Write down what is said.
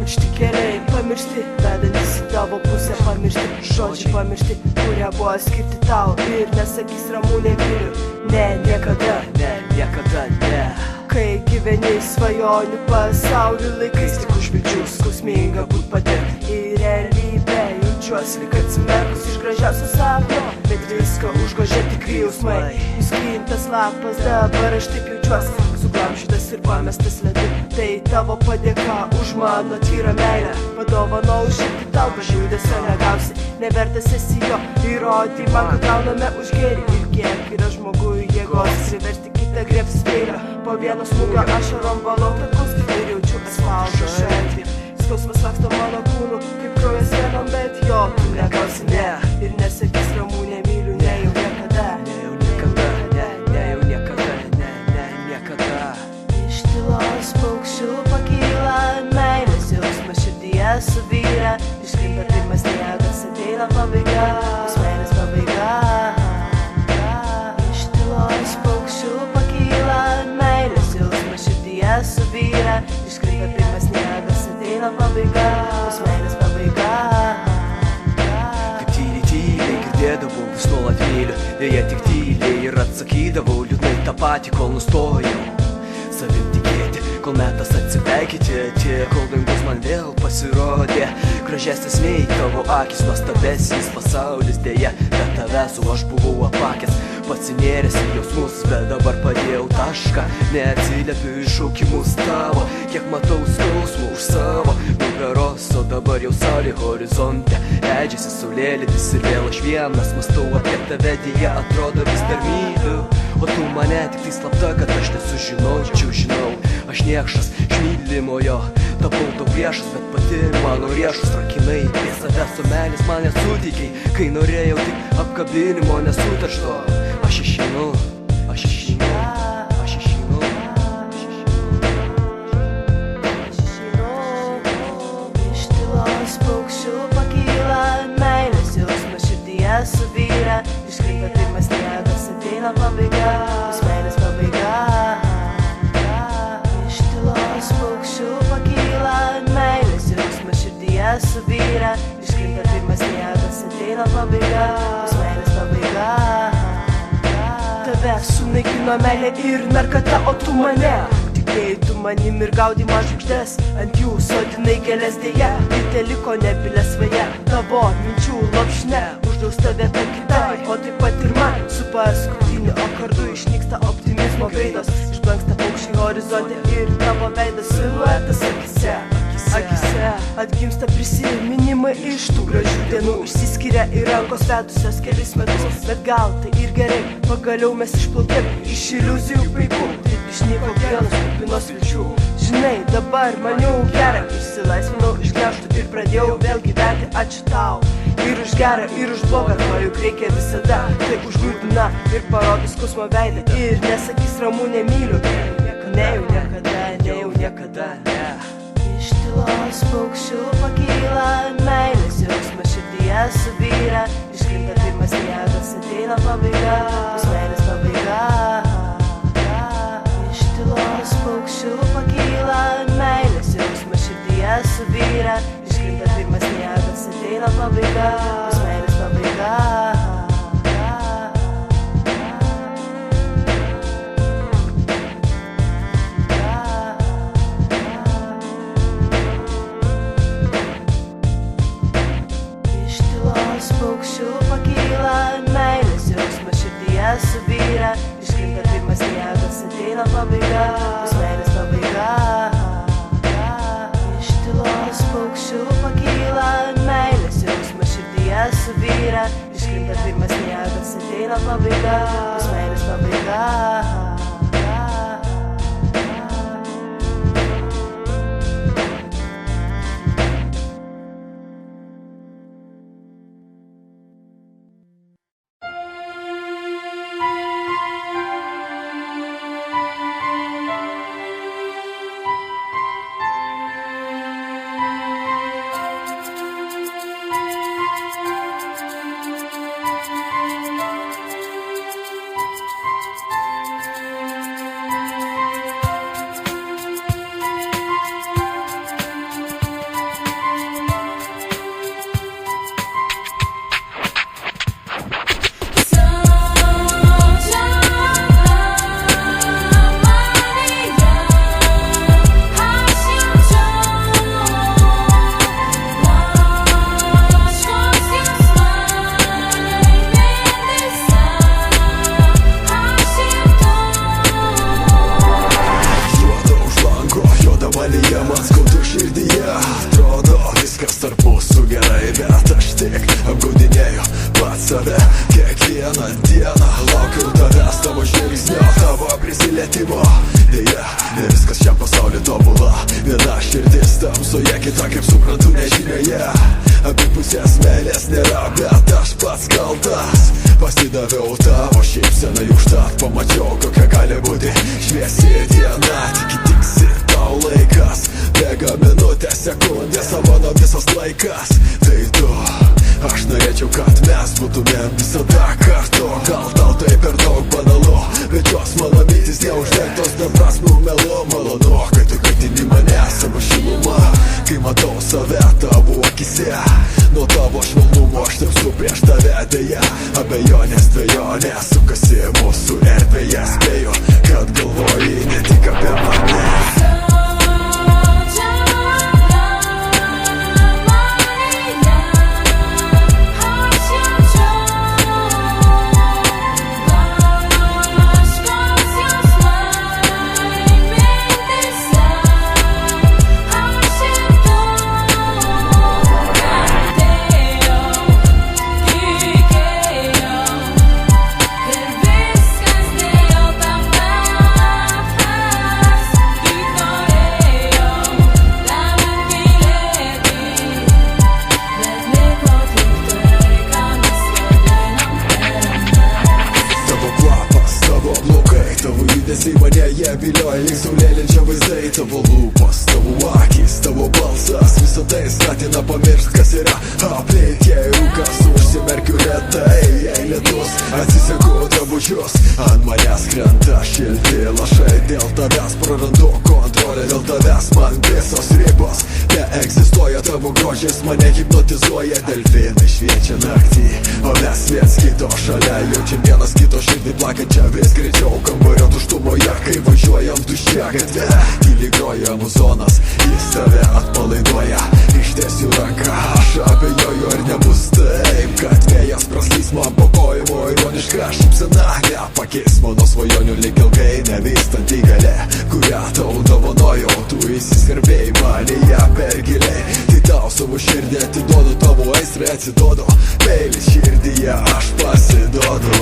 Pamiršti keliai, pamiršti, vedantis į tavo pusę. Pamiršti žodžiai, pamiršti, kurie buvo skirti tau. Ir nesakys Ramūnė myliu, ne, niekada, ne, niekada, ne. Kai gyveni svajonių pasaulio laikais, tik už vilčių skausminga būt patekti į realybę. Jaučiuosi lyg atsimerkus iš gražiausio sapno, bet viską užgožia tikri jausmai. Nuskintas lapas, dabar aš taip jaučiuosi, suglamžytas ir pamestas ledu. Tai tavo padėka už mano tyrą meilę. Padovanau širdį tau, be žudesio negausi. Nevertas esi jo, įrodai man, kad gauname už gėrį. Ir kiek yra žmogui jėgos priversti kitą griebtis peilio. Po vieno smūgio ašarom valau takus ir jaučiu asfalto šaltį. Skausmas laksto mano kūnu, kaip kraujas venom, bet jo tu negausi, ne. Ir nesakys Ramūnė myliu, ne jau niekada. Ne jau niekada, ne jau niekada, ne niekada. Iš tylos paukščių pakyla meilės jausmas širdyje suvyra. Iškrinta pirmas sniegas, ateina pabaiga, bus meilės pabaiga. Iš tylos paukščių pakyla meilės jausmas širdyje suvyra. Iškrinta pirmas sniegas, ateina pabaiga, bus meilės pabaiga. Kaip tyliai girdėdavau, vis nuolat myliu. Deja tik tyliai ir atsakydavau liūdnai tą patį, kol nustojau savim tikėti, kol metas atsipeikyti, kol dangus man vėl pasirodė gražesnis nei tavo akis, nuostabesnis pasaulis. Deja, be tavęs aš buvau apakęs, pasinėręs į jausmus, bet dabar padėjau tašką. Neatsiliepiu į šaukimus tavo, kiek matau skausmų už savo nugaros. O dabar jau saulė horizonte, leidžiasi saulėlydis ir vėl aš vienas mąstau apie tave. Deja, atrodo vis dar myliu, o tu mane tik tai slapta, kad aš nesužinočiau. Žinau, aš niekšas, šmylimojo tapau tau priešas, bet pati mano riešus rakinai. Prie savęs su meilės man nesuteikiai, kai norėjau tik apkabinimo nesuteršto. Aš išeinu, aš išeinu, aš išeinu, aš išeinu. Iš tylos paukščių pakyla meilės jausmas širdyje suvyra. Iškrinta pirmas sniegas, ateina pabaiga, bus meilės pabaiga. Iš tylos paukščių pakyla meilės jausmas širdyje suvyra. Iškrinta pirmas sniegas, ateina pabaiga, bus meilės pabaiga. Tave sunaikino meilė ir narkata, o tu mane tikėjai tu manim ir gaudai man žvaigždes. Ant jų sodinai gėles, deja, ir teliko nepilės vaja. Tavo minčių lopšne uždaus tave per kitai, o taip pat ir man su paskutiniu akordu išnyksta optimizmo gaidos. Išblanksta paukščiai horizonte ir tavo veidas siluetas akise. Akise atgimsta prisiminimai iš tų gražių dienų. Išsiskiria ir rankos vedusios kelis metus, bet gal tai ir gerai. Pagaliau mes išplaukėm iš iliuzijų paikų, taip išnyko dienos kupinos vilčių. Žinai, dabar man jau gera, išsilaisvinau iš gniaužtų ir pradėjau vėl gyventi. Ačiū tau ir už gerą, ir už blogą, ko juk reikia visada. Tai užgrūdina ir parodys skausmo veidą. Ir nesakys Ramūnė myliu, ne jau niekada, ne jau niekada, ne. Iš tylos paukščių pakyla meilės jausmas širdyje suvyra. Iškrinta pirmas sniegas, ateina pabaiga, bus meilės pabaiga. Iš tylos paukščių pakyla meilės jausmas širdyje suvyra. Iškrinta pirmas sniegas, ateina pabaiga, bus meilės pabaiga. Paukščių pakyla meilės jausmas širdyje suvyra. Iškrinta pirmas sniegas, ateina pabaiga, bus meilės pabaiga. Iš tylos paukščių pakyla meilės jausmas širdyje suvyra. Iškrinta pirmas sniegas, ateina pabaiga, bus meilės pabaiga. save kiekvieną dieną. Laukiu tavęs, tavo žvilgsnio, tavo prisilietimo. Deja, ne viskas šiam pasauliu tobula. Viena širdis tamsoje, kita kaip suprantu nežinioje. Abi pusės meilės nėra, bet aš pats kaltas. Pasidaviau tavo šypsenai, užtat pamačiau, kokia gali būti šviesi diena. Tiksi tau laikas, bėga minutės, sekundės, o mano visas laikas tai tu. Aš norėčiau, kad mes būtumėm visada kartu. Gal tau tai per daug banalu, bet jos mano mintis neuždengtos beprasmių melu. Malonu, kai tu kaltini mane savo šilumą, kai matau save tavo akise. Nuo tavo švelnumo aš tamsu prieš tave deja. Abejonės, dvejonės sukasi mūsų erdvėje. Spėju, kad galvoji ne tik apie mane. Mane jie vilioja, lyg saulėlenčia vaizdai. Tavo lūpos, tavo akys, tavo balsas, visą tai skatina pamiršt, kas yra aplink. Jei rūkas užsimerkiu retai, jei lietus atsiseku drabužius, ant manęs krenta šilti lašai. Dėl tavęs prarandu kontrolę, dėl tavęs man visos ribos neegzistuoja. Tavo grožis mane hipnotizuoja. Delfinai šviečia naktį, o mes viens kito šalia. Jaučiam vienas kito širdį plakančią vis greičiau. Kambario tuštumoje, kai važiuojam tuščia gatve, tyliai groja muzonas, jis tave atpalaiduoja. Ištiesiu ranką, aš abejoju, ar nebus taip, kad vėjas praslys man po kojimo. Ironiška šypsena nepakeis mano svajonių, lyg ilgai nevystant įgalę, kurią tau dovanojau. Tu įsiskarbėjai manyje per giliai, tai tau savo širdį atiduodu, tavo aistrą atsiduodu. Peilis širdyje aš pasiduodu.